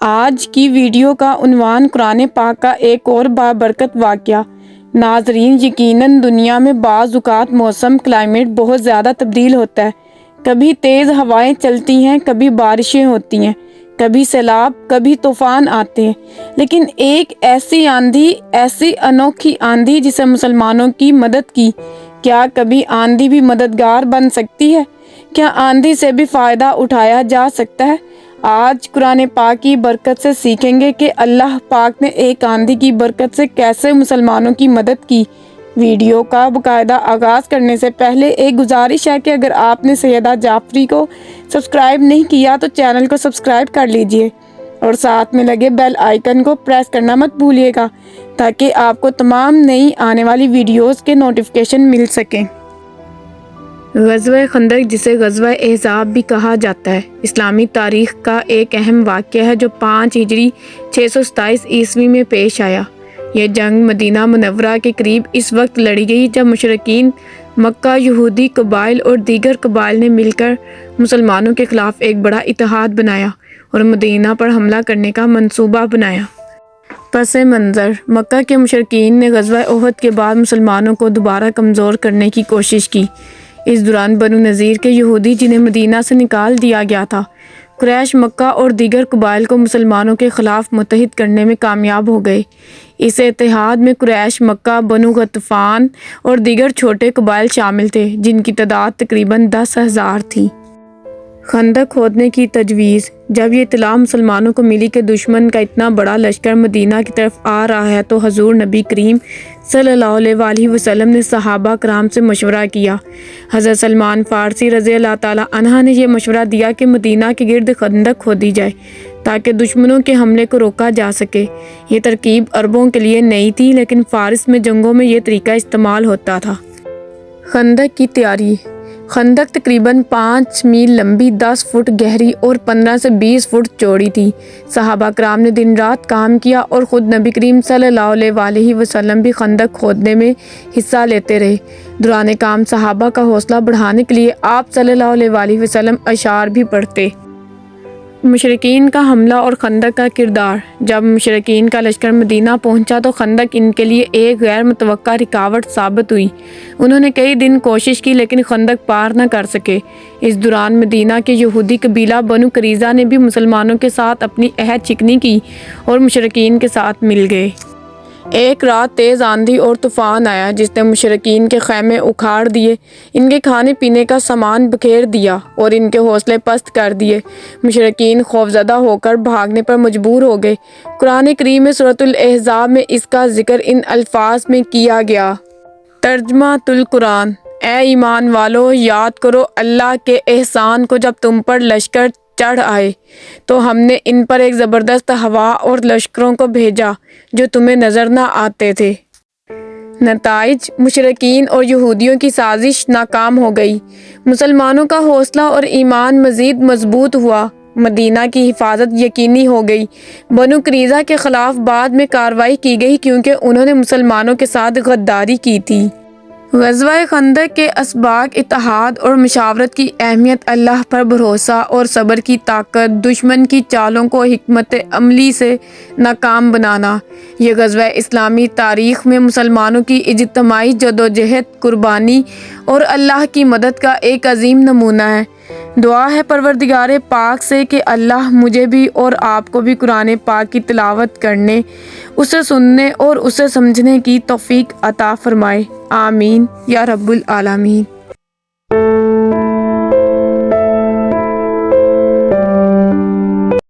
آج کی ویڈیو کا عنوان قرآن پاک کا ایک اور بابرکت واقعہ۔ ناظرین، یقیناً دنیا میں بعض اوقات موسم کلائمیٹ بہت زیادہ تبدیل ہوتا ہے۔ کبھی تیز ہوائیں چلتی ہیں، کبھی بارشیں ہوتی ہیں، کبھی سیلاب، کبھی طوفان آتے ہیں، لیکن ایک ایسی آندھی، ایسی انوکھی آندھی جسے مسلمانوں کی مدد کی، کیا کبھی آندھی بھی مددگار بن سکتی ہے؟ کیا آندھی سے بھی فائدہ اٹھایا جا سکتا ہے؟ آج قرآن پاک کی برکت سے سیکھیں گے کہ اللہ پاک نے ایک آندھی کی برکت سے کیسے مسلمانوں کی مدد کی۔ ویڈیو کا باقاعدہ آغاز کرنے سے پہلے ایک گزارش ہے کہ اگر آپ نے سیدہ جعفری کو سبسکرائب نہیں کیا تو چینل کو سبسکرائب کر لیجئے اور ساتھ میں لگے بیل آئیکن کو پریس کرنا مت بھولیے گا تاکہ آپ کو تمام نئی آنے والی ویڈیوز کے نوٹیفیکیشن مل سکیں۔ غزوہ خندق، جسے غزوہ احزاب بھی کہا جاتا ہے، اسلامی تاریخ کا ایک اہم واقعہ ہے جو 5 ہجری 627 عیسوی میں پیش آیا۔ یہ جنگ مدینہ منورہ کے قریب اس وقت لڑی گئی جب مشرکین مکہ، یہودی قبائل اور دیگر قبائل نے مل کر مسلمانوں کے خلاف ایک بڑا اتحاد بنایا اور مدینہ پر حملہ کرنے کا منصوبہ بنایا۔ پس منظر: مکہ کے مشرکین نے غزوہ احد کے بعد مسلمانوں کو دوبارہ کمزور کرنے کی کوشش کی۔ اس دوران بنو نذیر کے یہودی، جنہیں مدینہ سے نکال دیا گیا تھا، قریش مکہ اور دیگر قبائل کو مسلمانوں کے خلاف متحد کرنے میں کامیاب ہو گئے۔ اس اتحاد میں قریش مکہ، بنو غطفان اور دیگر چھوٹے قبائل شامل تھے جن کی تعداد تقریباً 10,000 تھی۔ خندق کھودنے کی تجویز: جب یہ اطلاع مسلمانوں کو ملی کہ دشمن کا اتنا بڑا لشکر مدینہ کی طرف آ رہا ہے تو حضور نبی کریم صلی اللہ علیہ وآلہ وسلم نے صحابہ کرام سے مشورہ کیا۔ حضرت سلمان فارسی رضی اللہ تعالیٰ عنہ نے یہ مشورہ دیا کہ مدینہ کے گرد خندق کھودی جائے تاکہ دشمنوں کے حملے کو روکا جا سکے۔ یہ ترکیب عربوں کے لیے نئی تھی، لیکن فارس میں جنگوں میں یہ طریقہ استعمال ہوتا تھا۔ خندق کی تیاری: خندق تقریباً 5 میل لمبی، 10 فٹ گہری اور 15 سے 20 فٹ چوڑی تھی۔ صحابہ کرام نے دن رات کام کیا اور خود نبی کریم صلی اللہ علیہ وآلہ وسلم بھی خندق کھودنے میں حصہ لیتے رہے۔ دوران کام صحابہ کا حوصلہ بڑھانے کے لیے آپ صلی اللہ علیہ وآلہ وسلم اشعار بھی پڑھتے۔ مشرکین کا حملہ اور خندق کا کردار: جب مشرکین کا لشکر مدینہ پہنچا تو خندق ان کے لیے ایک غیر متوقع رکاوٹ ثابت ہوئی۔ انہوں نے کئی دن کوشش کی لیکن خندق پار نہ کر سکے۔ اس دوران مدینہ کے یہودی قبیلہ بنو قریظہ نے بھی مسلمانوں کے ساتھ اپنی عہد شکنی کی اور مشرکین کے ساتھ مل گئے۔ ایک رات تیز آندھی اور طوفان آیا جس نے مشرکین کے خیمے اکھاڑ دیے، ان کے کھانے پینے کا سامان بکھیر دیا اور ان کے حوصلے پست کر دیے۔ مشرکین خوفزدہ ہو کر بھاگنے پر مجبور ہو گئے۔ قرآن کریم میں سورۃ الاحزاب میں اس کا ذکر ان الفاظ میں کیا گیا۔ ترجمہ القرآن: اے ایمان والو، یاد کرو اللہ کے احسان کو جب تم پر لشکر چڑھ آئے تو ہم نے ان پر ایک زبردست ہوا اور لشکروں کو بھیجا جو تمہیں نظر نہ آتے تھے۔ نتائج: مشرکین اور یہودیوں کی سازش ناکام ہو گئی۔ مسلمانوں کا حوصلہ اور ایمان مزید مضبوط ہوا۔ مدینہ کی حفاظت یقینی ہو گئی۔ بنو قریظہ کے خلاف بعد میں کارروائی کی گئی کیونکہ انہوں نے مسلمانوں کے ساتھ غداری کی تھی۔ غزوہ خندق کے اسباق: اتحاد اور مشاورت کی اہمیت، اللہ پر بھروسہ اور صبر کی طاقت، دشمن کی چالوں کو حکمت عملی سے ناکام بنانا۔ یہ غزوہ اسلامی تاریخ میں مسلمانوں کی اجتماعی جدوجہد، قربانی اور اللہ کی مدد کا ایک عظیم نمونہ ہے۔ دعا ہے پروردگار پاک سے کہ اللہ مجھے بھی اور آپ کو بھی قرآن پاک کی تلاوت کرنے، اسے سننے اور اسے سمجھنے کی توفیق عطا فرمائے۔ آمین یا رب العالمین۔